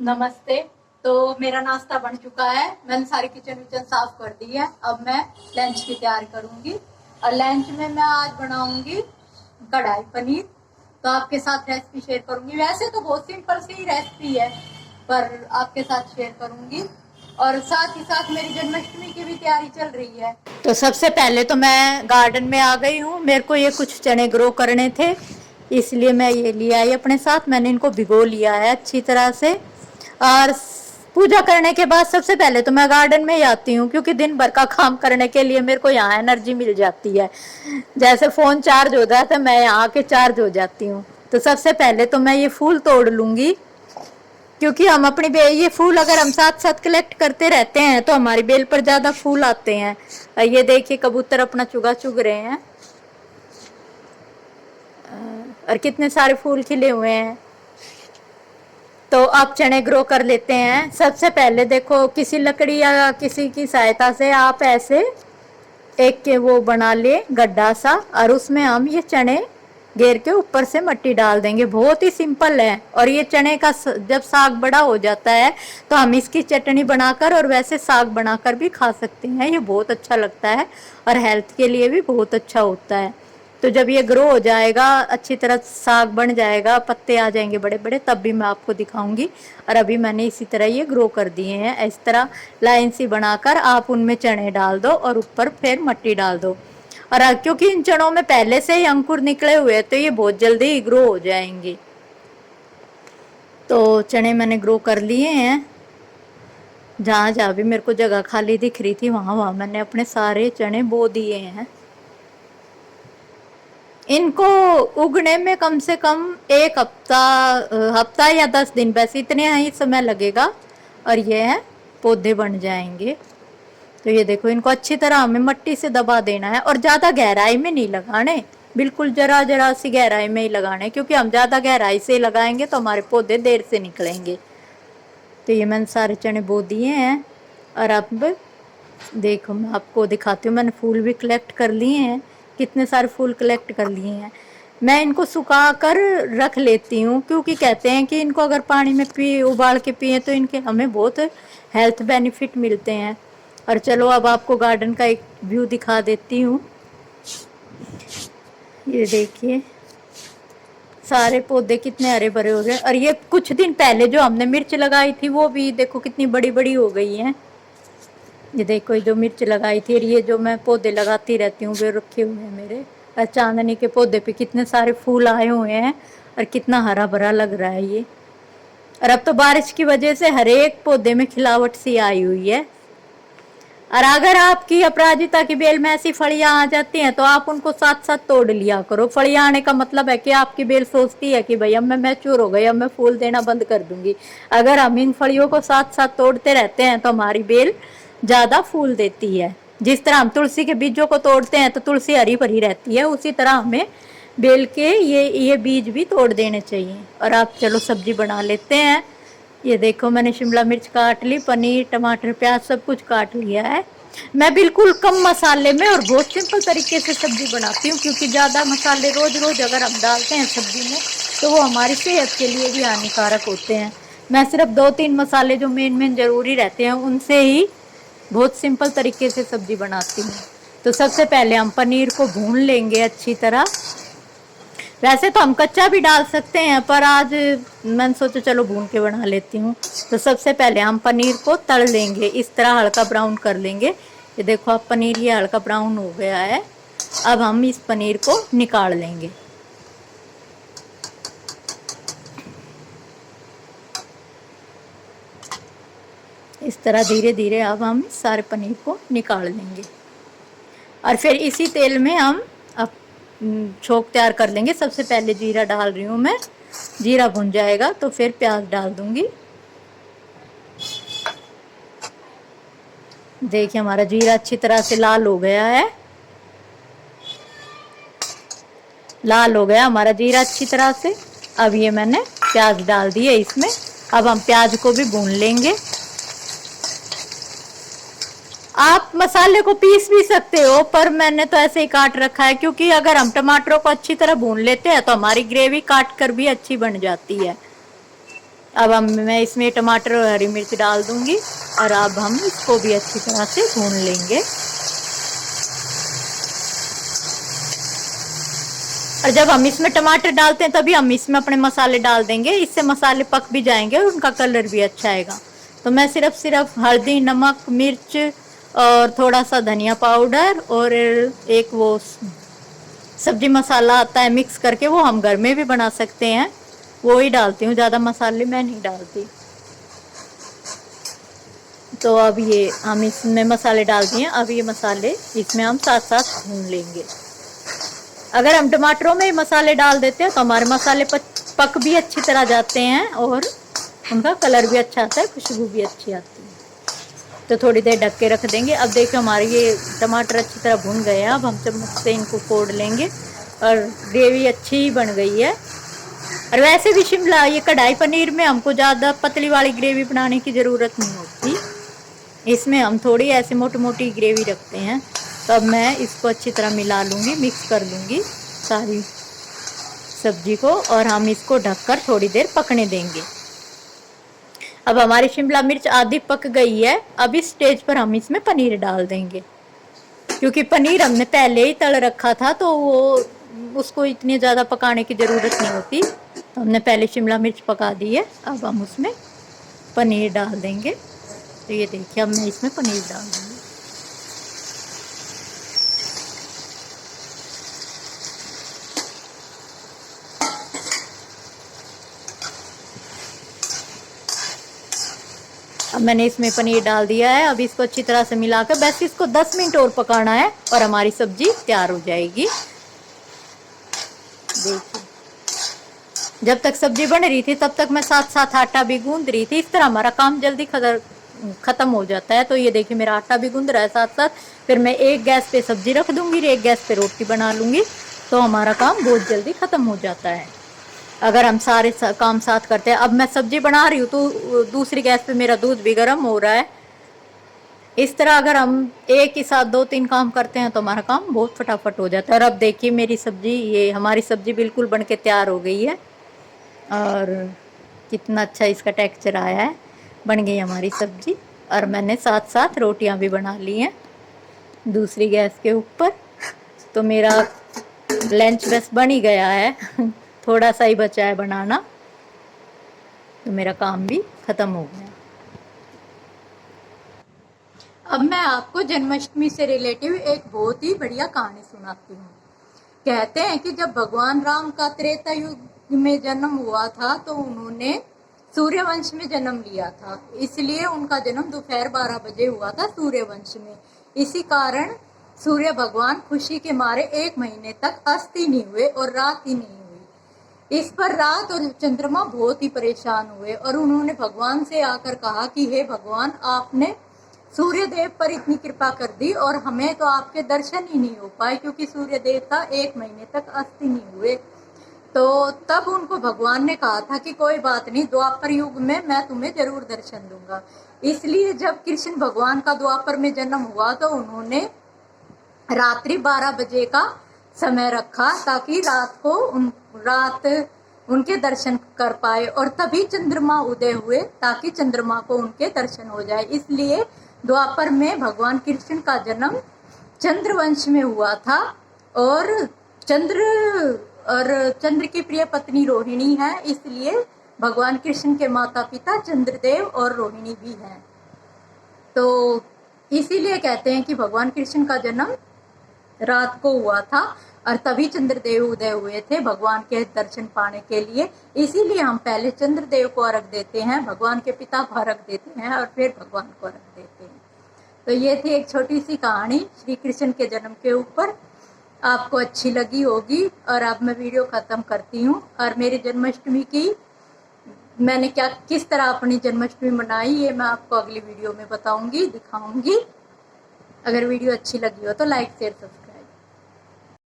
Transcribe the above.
नमस्ते। तो मेरा नाश्ता बन चुका है, मैंने सारी किचन विचन साफ कर दी है। अब मैं लंच की तैयारी करूंगी और लंच में मैं आज बनाऊंगी कढ़ाई पनीर। तो आपके साथ रेसिपी शेयर करूंगी। वैसे तो बहुत सिंपल सी रेसिपी है, पर आपके साथ शेयर करूंगी। और साथ ही साथ मेरी जन्माष्टमी की भी तैयारी चल रही है। तो सबसे पहले तो मैं गार्डन में आ गई हूँ। मेरे को ये कुछ चने ग्रो करने थे, इसलिए मैं ये ले आई अपने साथ। मैंने इनको भिगो लिया है अच्छी तरह से। और पूजा करने के बाद सबसे पहले तो मैं गार्डन में ही आती हूँ, क्योंकि दिन भर का काम करने के लिए मेरे को यहाँ एनर्जी मिल जाती है। जैसे फोन चार्ज हो जाता है, मैं यहाँ आके चार्ज हो जाती हूँ। तो सबसे पहले तो मैं ये फूल तोड़ लूंगी, क्योंकि हम अपनी ये फूल अगर हम साथ साथ कलेक्ट करते रहते हैं तो हमारी बेल पर ज्यादा फूल आते हैं। ये देखिए कबूतर अपना चुगा चुग रहे हैं और कितने सारे फूल खिले हुए हैं। तो आप चने ग्रो कर लेते हैं। सबसे पहले देखो, किसी लकड़ी या किसी की सहायता से आप ऐसे एक के वो बना ले गड्ढा सा, और उसमें हम ये चने घेर के ऊपर से मिट्टी डाल देंगे। बहुत ही सिंपल है। और ये चने का जब साग बड़ा हो जाता है तो हम इसकी चटनी बनाकर और वैसे साग बनाकर भी खा सकते हैं। ये बहुत अच्छा लगता है और हेल्थ के लिए भी बहुत अच्छा होता है। तो जब ये ग्रो हो जाएगा, अच्छी तरह साग बन जाएगा, पत्ते आ जाएंगे बड़े बड़े, तब भी मैं आपको दिखाऊंगी। और अभी मैंने इसी तरह ये ग्रो कर दिए हैं। इस तरह लाइन सी बनाकर आप उनमें चने डाल दो और ऊपर फिर मिट्टी डाल दो। और क्योंकि इन चनों में पहले से ही अंकुर निकले हुए तो ये बहुत जल्दी ही ग्रो हो जाएंगे। तो चने मैंने ग्रो कर लिए हैं। जहाँ जहाँ भी मेरे को जगह खाली दिख रही थी वहाँ वहाँ मैंने अपने सारे चने बो दिए हैं। इनको उगने में कम से कम एक हफ्ता या 10 दिन, वैसे इतने ही समय लगेगा और ये है पौधे बन जाएंगे। तो ये देखो, इनको अच्छी तरह हमें मिट्टी से दबा देना है और ज़्यादा गहराई में नहीं लगाने, बिल्कुल जरा जरा सी गहराई में ही लगाने, क्योंकि हम ज़्यादा गहराई से लगाएंगे तो हमारे पौधे देर से निकलेंगे। तो ये मैंने सारे चने बो दिए हैं। और अब देखो मैं आपको दिखाती हूँ, मैंने फूल भी कलेक्ट कर लिए हैं। कितने सारे फूल कलेक्ट कर लिए हैं। मैं इनको सुखा कर रख लेती हूँ, क्योंकि कहते हैं कि इनको अगर पानी में उबाल के पिए तो इनके हमें बहुत हेल्थ बेनिफिट मिलते हैं। और चलो अब आपको गार्डन का एक व्यू दिखा देती हूँ। ये देखिए सारे पौधे कितने हरे भरे हो गए। और ये कुछ दिन पहले जो हमने मिर्च लगाई थी वो भी देखो कितनी बड़ी बड़ी हो गई हैं। ये देखो, ये जो मिर्च लगाई थी, और ये जो मैं पौधे लगाती रहती हूँ वे रखे हुए हैं मेरे। और चांदनी के पौधे पे कितने सारे फूल आए हुए हैं और कितना हरा भरा लग रहा है ये। और अब तो बारिश की वजह से हर एक पौधे में खिलावट सी आई हुई है। और अगर आपकी अपराजिता की बेल में ऐसी फलियां आ जाती हैं तो आप उनको साथ साथ तोड़ लिया करो। फलियां आने का मतलब है कि आपकी बेल सोचती है कि भाई अब मैं मैच्योर हो गई, अब मैं फूल देना बंद कर दूंगी। अगर हम इन फलियों को साथ साथ तोड़ते रहते हैं तो हमारी बेल ज्यादा फूल देती है। जिस तरह हम तुलसी के बीजों को तोड़ते हैं तो तुलसी हरी भरी रहती है, उसी तरह हमें बेल के ये बीज भी तोड़ देने चाहिए। और आप चलो सब्जी बना लेते हैं। ये देखो मैंने शिमला मिर्च काट ली, पनीर टमाटर प्याज सब कुछ काट लिया है। मैं बिल्कुल कम मसाले में और बहुत सिंपल तरीके से सब्जी बनाती हूँ, क्योंकि ज़्यादा मसाले रोज रोज अगर हम डालते हैं सब्जी में तो वो हमारी सेहत के लिए भी हानिकारक होते हैं। मैं सिर्फ 2-3 मसाले जो मेन ज़रूरी रहते हैं उनसे ही बहुत सिंपल तरीके से सब्जी बनाती हूँ। तो सबसे पहले हम पनीर को भून लेंगे अच्छी तरह। वैसे तो हम कच्चा भी डाल सकते हैं, पर आज मैंने सोचा चलो भून के बना लेती हूँ। तो सबसे पहले हम पनीर को तल लेंगे, इस तरह हल्का ब्राउन कर लेंगे। ये देखो अब पनीर ये हल्का ब्राउन हो गया है। अब हम इस पनीर को निकाल लेंगे। इस तरह धीरे धीरे अब हम सारे पनीर को निकाल लेंगे। और फिर इसी तेल में हम अब छोंक तैयार कर लेंगे। सबसे पहले जीरा डाल रही हूँ मैं। जीरा भुन जाएगा तो फिर प्याज डाल दूंगी। देखिए हमारा जीरा अच्छी तरह से लाल हो गया है। लाल हो गया हमारा जीरा अच्छी तरह से। अब ये मैंने प्याज डाल दिए इसमें। अब हम प्याज को भी भून लेंगे। आप मसाले को पीस भी सकते हो, पर मैंने तो ऐसे ही काट रखा है, क्योंकि अगर हम टमाटरों को अच्छी तरह भून लेते हैं तो हमारी ग्रेवी काट कर भी अच्छी बन जाती है। अब मैं इसमें टमाटर और हरी मिर्च डाल दूंगी और अब हम इसको भी अच्छी तरह से भून लेंगे। और जब हम इसमें टमाटर डालते हैं तभी हम इसमें अपने मसाले डाल देंगे, इससे मसाले पक भी जाएंगे और उनका कलर भी अच्छा आएगा। तो मैं सिर्फ हल्दी, नमक, मिर्च और थोड़ा सा धनिया पाउडर और एक वो सब्जी मसाला आता है मिक्स करके, वो हम घर में भी बना सकते हैं, वो ही डालती हूँ, ज़्यादा मसाले मैं नहीं डालती। तो अब ये हम इसमें मसाले डाल दिए, अब ये मसाले इसमें हम साथ साथ भून लेंगे। अगर हम टमाटरों में मसाले डाल देते हैं तो हमारे मसाले पक भी अच्छी तरह जाते हैं और उनका कलर भी अच्छा आता है, खुशबू भी अच्छी आती है। तो थोड़ी देर ढक के रख देंगे। अब देखिए हमारे ये टमाटर अच्छी तरह भुन गए हैं। अब हम चम्मच से इनको फोड़ लेंगे और ग्रेवी अच्छी बन गई है। और वैसे भी शिमला ये कढ़ाई पनीर में हमको ज़्यादा पतली वाली ग्रेवी बनाने की ज़रूरत नहीं होती, इसमें हम थोड़ी ऐसे मोटी मोटी ग्रेवी रखते हैं। तो अब मैं इसको अच्छी तरह मिला लूँगी, मिक्स कर लूँगी सारी सब्जी को और हम इसको ढककर थोड़ी देर पकने देंगे। अब हमारी शिमला मिर्च आधी पक गई है। अब इस स्टेज पर हम इसमें पनीर डाल देंगे, क्योंकि पनीर हमने पहले ही तल रखा था तो वो उसको इतनी ज़्यादा पकाने की ज़रूरत नहीं होती। तो हमने पहले शिमला मिर्च पका दी है, अब हम उसमें पनीर डाल देंगे। तो ये देखिए अब मैं इसमें पनीर डाल दूँगी। अब मैंने इसमें पनीर डाल दिया है। अब इसको अच्छी तरह से मिलाकर बस इसको 10 मिनट और पकाना है और हमारी सब्जी तैयार हो जाएगी। देखिए जब तक सब्जी बन रही थी तब तक मैं साथ साथ आटा भी गूंद रही थी। इस तरह हमारा काम जल्दी खत्म हो जाता है। तो ये देखिए मेरा आटा भी गूंद रहा है साथ साथ। फिर मैं एक गैस पे सब्जी रख दूंगी, एक गैस पे रोटी बना लूंगी, तो हमारा काम बहुत जल्दी खत्म हो जाता है अगर हम सारे काम साथ करते हैं। अब मैं सब्जी बना रही हूँ तो दूसरी गैस पे मेरा दूध भी गर्म हो रहा है। इस तरह अगर हम एक ही साथ 2-3 काम करते हैं तो हमारा काम बहुत फटाफट हो जाता है। और अब देखिए मेरी सब्जी, ये हमारी सब्जी बिल्कुल बनके तैयार हो गई है और कितना अच्छा इसका टेक्सचर आया है। बन गई हमारी सब्जी और मैंने साथ साथ रोटियां भी बना ली हैं दूसरी गैस के ऊपर। तो मेरा लंच बस बन ही गया है थोड़ा सा ही बचा है बनाना, तो मेरा काम भी खत्म हो गया। अब मैं आपको जन्माष्टमी से रिलेटिव एक बहुत ही बढ़िया कहानी सुनाती हूँ। कहते हैं कि जब भगवान राम का त्रेता युग में जन्म हुआ था तो उन्होंने सूर्यवंश में जन्म लिया था, इसलिए उनका जन्म दोपहर 12 बजे हुआ था सूर्यवंश में। इसी कारण सूर्य भगवान खुशी के मारे 1 महीने तक अस्त ही नहीं हुए और रात ही नहीं हुई। इस पर रात और चंद्रमा बहुत ही परेशान हुए और उन्होंने भगवान से आकर कहा कि हे भगवान, आपने सूर्य देव पर इतनी कृपा कर दी और हमें तो आपके दर्शन ही नहीं हो पाए, क्योंकि सूर्य देवता 1 महीने तक अस्त ही नहीं हुए। तो तब उनको भगवान ने कहा था कि कोई बात नहीं, द्वापर युग में मैं तुम्हें जरूर दर्शन दूंगा। इसलिए जब कृष्ण भगवान का द्वापर में जन्म हुआ तो उन्होंने रात्रि 12 बजे का समय रखा ताकि रात उनके दर्शन कर पाए, और तभी चंद्रमा उदय हुए ताकि चंद्रमा को उनके दर्शन हो जाए। इसलिए द्वापर में भगवान कृष्ण का जन्म चंद्रवंश में हुआ था और चंद्र की प्रिय पत्नी रोहिणी है, इसलिए भगवान कृष्ण के माता पिता चंद्रदेव और रोहिणी भी हैं। तो इसीलिए कहते हैं कि भगवान कृष्ण का जन्म रात को हुआ था और तभी चंद्रदेव उदय हुए थे भगवान के दर्शन पाने के लिए। इसीलिए हम पहले चंद्रदेव को अर्घ देते हैं, भगवान के पिता को अर्घ देते हैं और फिर भगवान को अर्घ देते हैं। तो ये थी एक छोटी सी कहानी श्री कृष्ण के जन्म के ऊपर। आपको अच्छी लगी होगी और अब मैं वीडियो ख़त्म करती हूँ। और मेरी जन्माष्टमी की मैंने किस तरह अपनी जन्माष्टमी मनाई ये मैं आपको अगली वीडियो में बताऊंगी, दिखाऊंगी। अगर वीडियो अच्छी लगी हो तो लाइक शेयर सब्सक्राइब